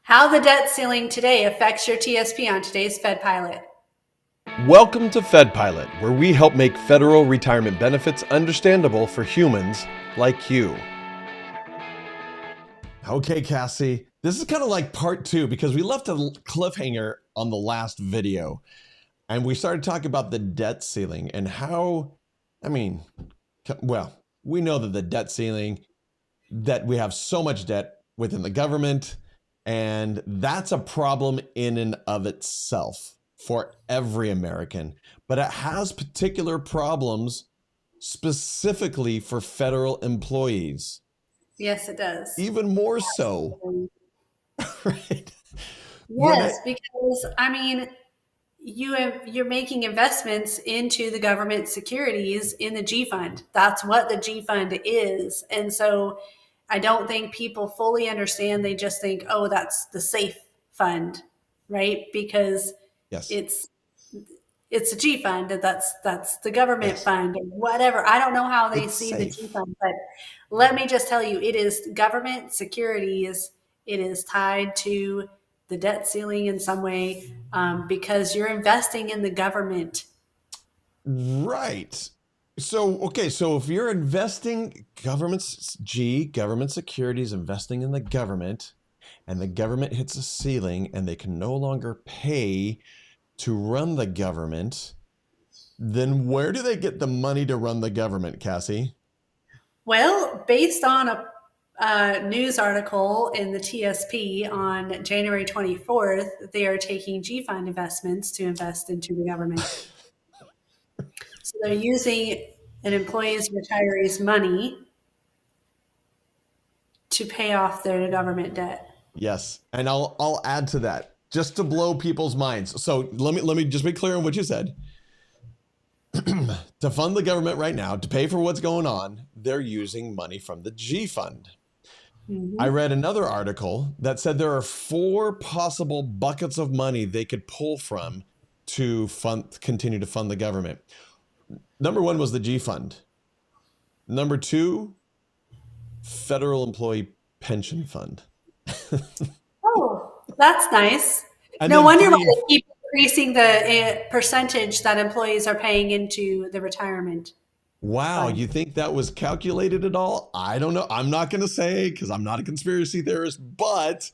How the debt ceiling today affects your TSP on today's Fed Pilot. Welcome to Fed Pilot, where we help make federal retirement benefits understandable for humans like you. Okay, Cassie, this is kind of like part two because we left a cliffhanger on the last video and we started talking about the debt ceiling and how, we know that the debt ceiling, that we have so much debt within the government, and that's a problem in and of itself for every American, but it has particular problems specifically for federal employees, Yes, it does. even more so, right? When Yes, it, because you're making investments into the government securities in the G fund. That's what the G fund is. And so I don't think people fully understand. They just think, oh, that's the safe fund, right? Because yes, it's it's a G fund. That's the government yes, fund or whatever. I don't know how they it's see the G safe. fund, but let me just tell you, it is government securities. It is tied to the debt ceiling in some way because you're investing in the government. Right. So if you're investing government securities, investing in the government, and the government hits a ceiling and they can no longer pay to run the government, then where do they get the money to run the government, Cassie? Well, based on a news article in the TSP on January 24th, they are taking G fund investments to invest into the government. So they're using an employee's retiree's money to pay off their government debt. Yes, and I'll add to that just to blow people's minds. So let me just be clear on what you said. To fund the government right now, to pay for what's going on, they're using money from the G fund. I Mm-hmm. read another article that said there are four possible buckets of money they could pull from to continue to fund the government. Number one was the G fund. Number two, federal employee pension fund. Oh, that's nice. And No then wonder why three, they keep increasing the percentage that employees are paying into the retirement wow, fund. you think that was calculated at all? I don't know. I'm not going to say because I'm not a conspiracy theorist, but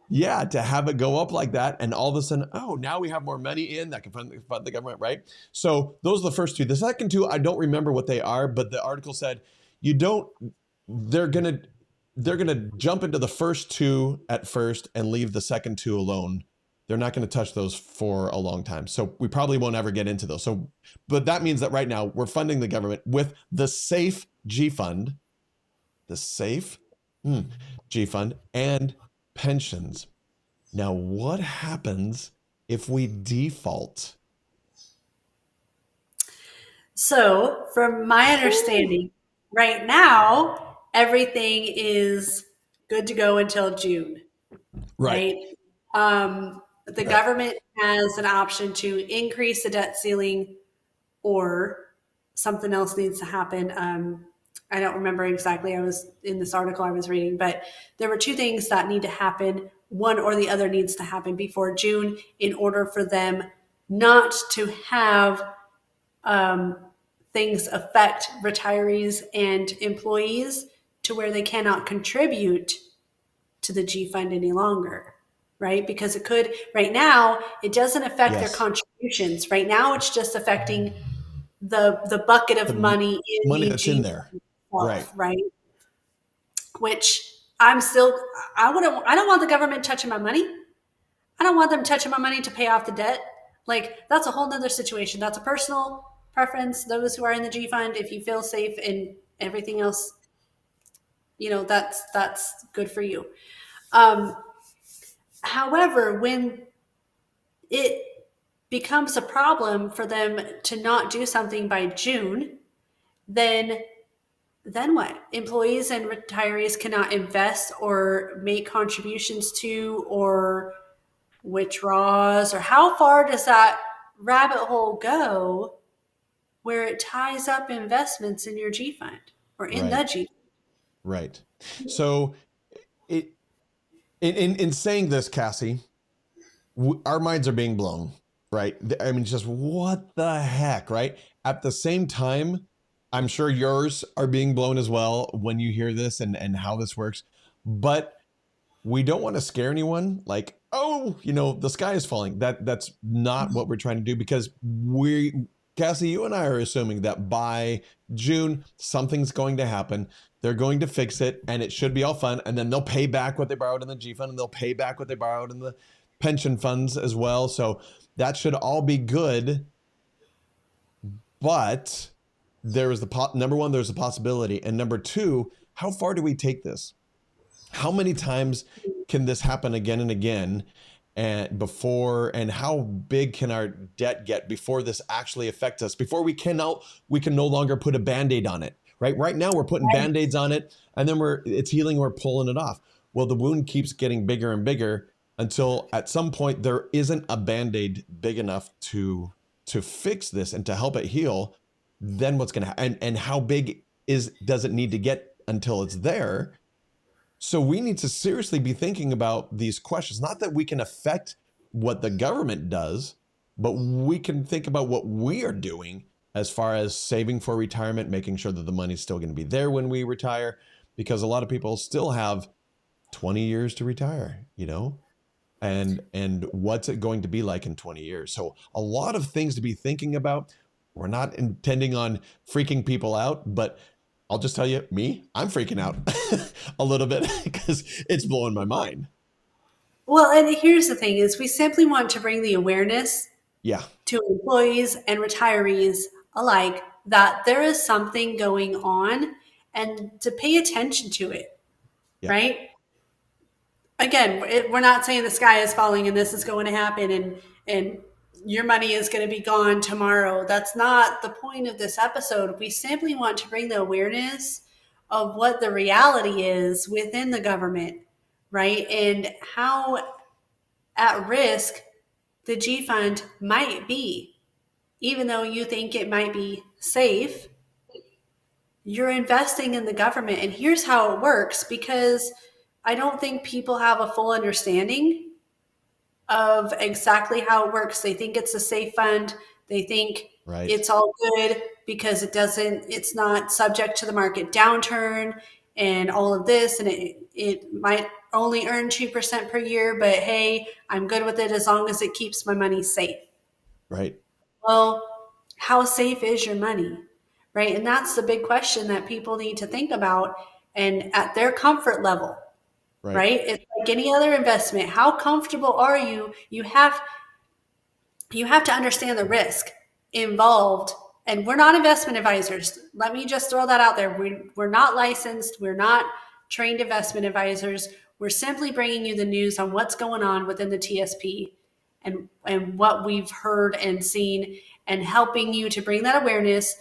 yeah, to have it go up like that and all of a sudden, oh, now we have more money in that can fund the government, right? So those are the first two. The second two, I don't remember what they are, but the article said you don't, they're going to, they're going to jump into the first two at first and leave the second two alone. They're not going to touch those for a long time. So we probably won't ever get into those. So, but that means that right now we're funding the government with the safe G fund, the safe G fund, and pensions. Now, what happens if we default? So, from my understanding, right now, everything is good to go until June, Right, right? The right. government has an option to increase the debt ceiling or something else needs to happen. I don't remember exactly. I was in this article I was reading, but there were two things that need to happen. One or the other needs to happen before June in order for them not to have um, things affect retirees and employees to where they cannot contribute to the G fund any longer, right? Because it could, right now, it doesn't affect their Yes. contributions. Right now, it's just affecting the bucket of The money in money the that's in G there. Right. itself, right? Which I'm still, I don't want the government touching my money. I don't want them touching my money to pay off the debt. Like that's a whole nother situation. That's a personal preference. Those who are in the G fund, if you feel safe and everything else, that's good for you. Um, However, when it becomes a problem for them to not do something by June, then what? Employees and retirees cannot invest or make contributions to or withdrawals, or how far does that rabbit hole go where it ties up investments in your G fund or in the Right. G? Right. So it In saying this, Cassie, our minds are being blown, right? I mean, just what the heck, right? At the same time, I'm sure yours are being blown as well when you hear this and how this works. But we don't want to scare anyone like, oh, the sky is falling. That's not what we're trying to do, because Cassie, you and I are assuming that by June, something's going to happen. They're going to fix it and it should be all fun. And then they'll pay back what they borrowed in the G fund, and they'll pay back what they borrowed in the pension funds as well. So that should all be good. But there is number one, there's a possibility. And number two, how far do we take this? How many times can this happen again and again? And how big can our debt get before this actually affects us? Before we can no longer put a Band-Aid on it, right? Right now we're putting Band-Aids on it, and then it's healing, we're pulling it off. Well, the wound keeps getting bigger and bigger until at some point there isn't a Band-Aid big enough to fix this and to help it heal. Then what's going to happen? And how big does it need to get until it's there? So we need to seriously be thinking about these questions. Not that we can affect what the government does, but we can think about what we are doing as far as saving for retirement, making sure that the money's still going to be there when we retire, because a lot of people still have 20 years to retire, and what's it going to be like in 20 years? So a lot of things to be thinking about. We're not intending on freaking people out, but I'll just tell you, I'm freaking out a little bit because it's blowing my mind. Well, and here's the thing is we simply want to bring the awareness to employees and retirees alike that there is something going on and to pay attention to it, right? Again, we're not saying the sky is falling and this is going to happen and your money is going to be gone tomorrow. That's not the point of this episode. We simply want to bring the awareness of what the reality is within the government, right? And how at risk the G fund might be. Even though you think it might be safe, you're investing in the government. And here's how it works, because I don't think people have a full understanding of exactly how it works. They think it's a safe fund. They think it's all good because it's not subject to the market downturn and all of this. And it might only earn 2% per year, but hey, I'm good with it as long as it keeps my money safe. Right. Well, how safe is your money? Right. And that's the big question that people need to think about, and at their comfort level. Right. It's like any other investment. How comfortable are you? You have to understand the risk involved. And we're not investment advisors. Let me just throw that out there. We're not licensed. We're not trained investment advisors. We're simply bringing you the news on what's going on within the TSP and what we've heard and seen, and helping you to bring that awareness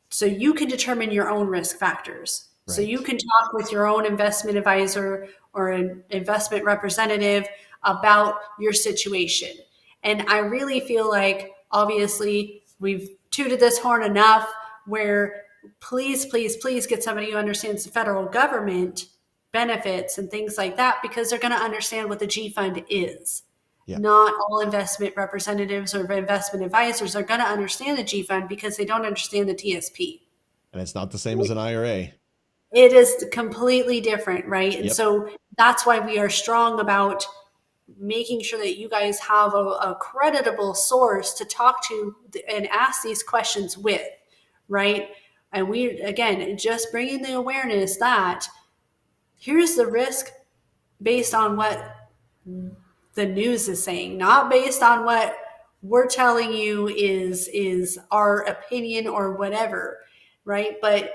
so you can determine your own risk factors. Right. So you can talk with your own investment advisor or an investment representative about your situation. And I really feel like, obviously, we've tooted this horn enough where please, please, please get somebody who understands the federal government benefits and things like that, because they're going to understand what the G fund is. Yeah. Not all investment representatives or investment advisors are going to understand the G fund because they don't understand the TSP. And it's not the same as an IRA. It is completely different, right? And so that's why we are strong about making sure that you guys have a creditable source to talk to and ask these questions with, right? And we, again, just bringing the awareness that here's the risk based on what the news is saying, not based on what we're telling you is our opinion or whatever, right? But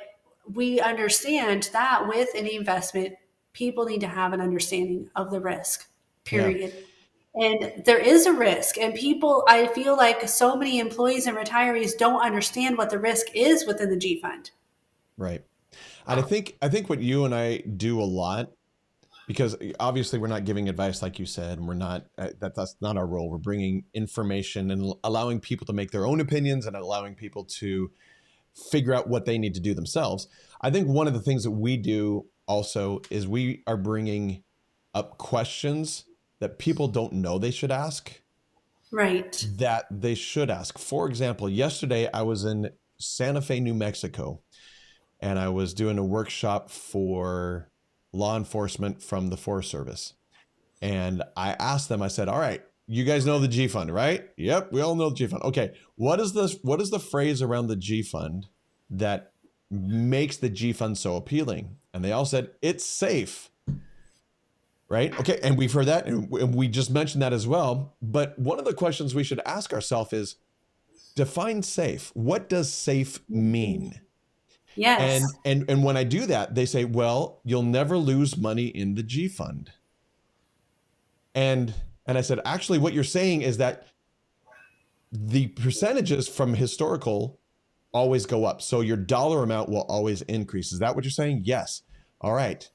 we understand that with any investment, people need to have an understanding of the risk, period. Yeah. And there is a risk, and I feel like so many employees and retirees don't understand what the risk is within the G fund. Right. And I think what you and I do a lot, because obviously we're not giving advice, like you said, and we're not, that's not our role. We're bringing information and allowing people to make their own opinions and allowing people to figure out what they need to do themselves. I think one of the things that we do also is we are bringing up questions that people don't know they should ask Right. that they should ask. For example, yesterday I was in Santa Fe, New Mexico, and I was doing a workshop for law enforcement from the Forest Service. And I asked them, I said, all right, you guys know the G Fund, right? Yep, we all know the G Fund. Okay, what is the phrase around the G Fund that makes the G Fund so appealing? And they all said, it's safe. Right? Okay, and we've heard that, and we just mentioned that as well. But one of the questions we should ask ourselves is, define safe. What does safe mean? Yes. And when I do that, they say, well, you'll never lose money in the G Fund. And I said, actually, what you're saying is that the percentages from historical always go up. So your dollar amount will always increase. Is that what you're saying? Yes. All right.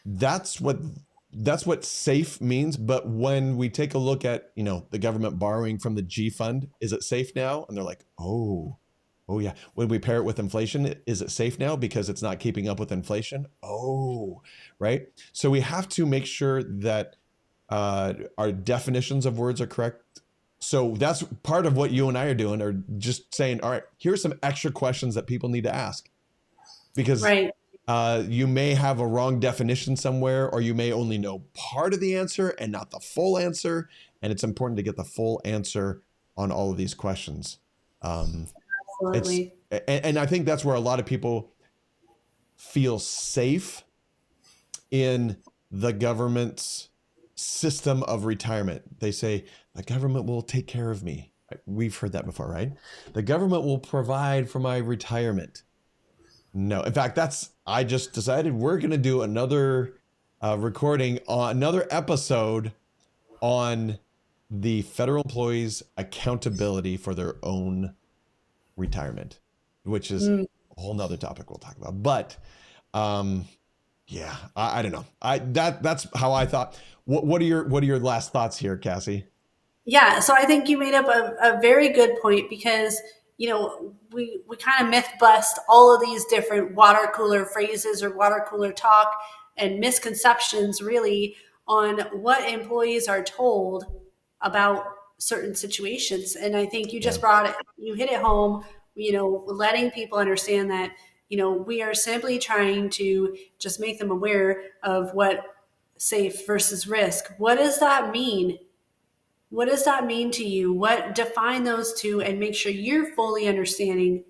That's what safe means. But when we take a look at, the government borrowing from the G Fund, is it safe now? And they're like, oh yeah. When we pair it with inflation, is it safe now because it's not keeping up with inflation? Oh, right. So we have to make sure that our definitions of words are correct. So that's part of what you and I are doing, or just saying, all right, here's some extra questions that people need to ask, because Right. You may have a wrong definition somewhere, or you may only know part of the answer and not the full answer. And it's important to get the full answer on all of these questions. Absolutely. And I think that's where a lot of people feel safe in the government's system of retirement. They say, the government will take care of me. We've heard that before, right? The government will provide for my retirement. No, in fact, I just decided we're going to do another recording on another episode on the federal employees' accountability for their own retirement, which is a whole nother topic we'll talk about. But yeah, I don't know. That's how I thought. What are your last thoughts here, Cassie? Yeah, so I think you made up a very good point, because we kind of myth bust all of these different water cooler phrases or water cooler talk and misconceptions really on what employees are told about certain situations. And I think you just you hit it home, letting people understand that we are simply trying to just make them aware of what safe versus risk. What does that mean? What does that mean to you? What define those two, and make sure you're fully understanding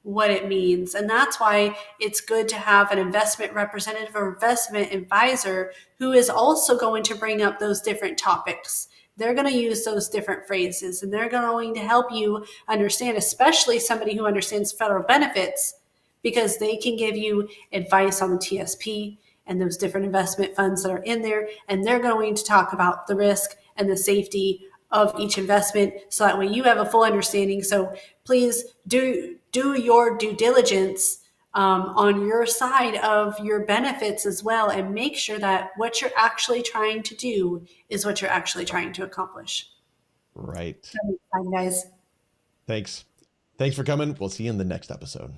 what it means. And that's why it's good to have an investment representative or investment advisor who is also going to bring up those different topics. They're going to use those different phrases, and they're going to help you understand, especially somebody who understands federal benefits, because they can give you advice on the TSP and those different investment funds that are in there. And they're going to talk about the risk and the safety of each investment, so that way you have a full understanding. So please do your due diligence on your side of your benefits as well, and make sure that what you're actually trying to do is what you're actually trying to accomplish. Right. Bye, guys. Thanks for coming. We'll see you in the next episode.